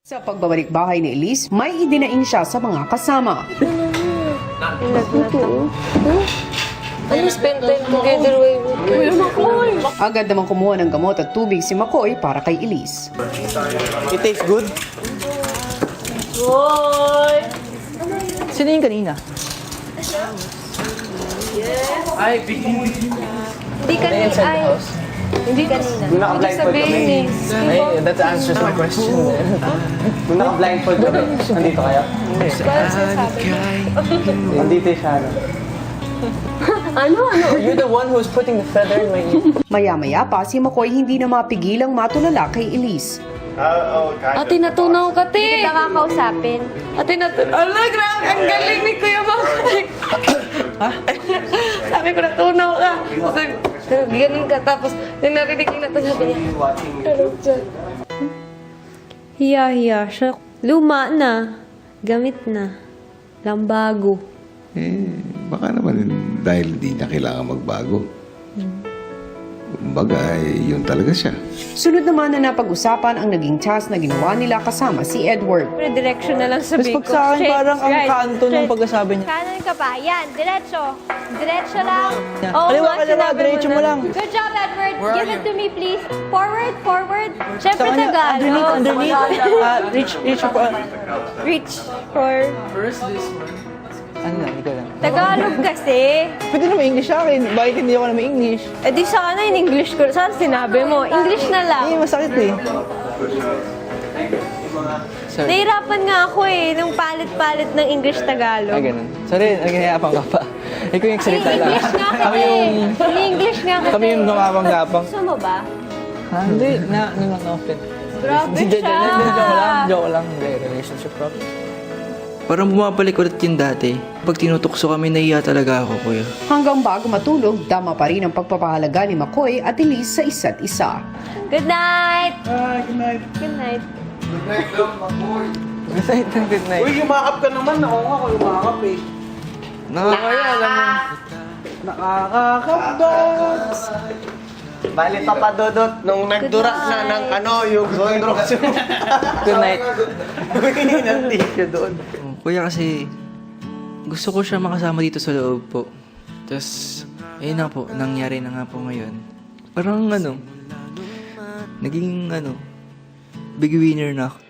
Sa pagbabalik bahay ni Elise, may idinaing siya sa mga kasama. Ano spend time together with Makoy? Agad namang kumuha ng gamot at tubig si Makoy para kay Elise. It tastes good? Boy! Sino yung kanina? Ay, Hindi kanina. Ay, hindi kanina. Kung naka-blindfold kami. Ay, that answers my question. Kung naka-blindfold kami, nandito kayo? Hindi. Nandito siya. Ano? You're the one who's putting the feather in my ear. Maya-maya pa si Makoy hindi na mapigilang matulala kay Elise. Ate, natunaw ka, te. Hindi ka kakausapin. Ate, natunaw. Ala, grabe. Ang galing ni Kuya Makoy. Sabi ko, natunaw ka. Ganun ka. Tapos, yung narinig yung natunaw, sabi niya, hello, dyan. Hiya siya. Luma na. Gamit na. Lambago. Baka naman dahil di niya kailangan magbago. Kumbaga, yun talaga siya. Sunod naman na napag-usapan ang naging task na ginawa nila kasama si Edward. Pero direction na lang Tapos sabihin pag sa akin, Straight, parang ang right, kanto ng straight. pagkasabi niya. Kanan ka pa. Yan, diretso. Diretso lang. Oo Kaliwa nga, ka naman, sinabi diretso mo na. lang. Good job, Edward. Give it to me, please. Forward, forward. Siyempre, Sa kanya, Tagalog. underneath. Reach pa. Reach for... Ano lang, ikaw lang. Tagalog kasi. Pwede naman English sa akin. Bakit hindi ako naman English? Eh di sana in English ko. Saan sinabi mo? English na lang. Hindi, masakit eh. Sorry. Nahirapan nga ako eh. Nung palit-palit ng English-Tagalog. Ganun. Sorry, naghihirapan ka pa. Ikaw yung salita lang. English nga Kami kasi. yung... English nga kasi. Kami yung gumapang-gapang. Gusto mo ba? Ha? Hindi, ano lang, no-offend. Grabe Joke siya. Joke lang. Hindi, relationship problem. Parang bumabalik ulit yung dati. Pag tinutukso kami, nahiya talaga ako, kuya. Hanggang bago matulog, dama pa rin ang pagpapahalaga ni Makoy at Elise sa isa't isa. Good night. Good night. Good night. Good night. Good night. Uy, yumakap ka naman. Ako nga ako yumakap eh. Nakakaya, alam mo. Nakakakabot. Bali, Papa Dodot. Nung nagdura na ng ano, yung construction. Good night. Uy, ng tissue doon. Kuya, kasi gusto ko siya makasama dito sa loob po. Tapos, ayun na po, nangyari na nga po ngayon. Parang naging big winner na ako.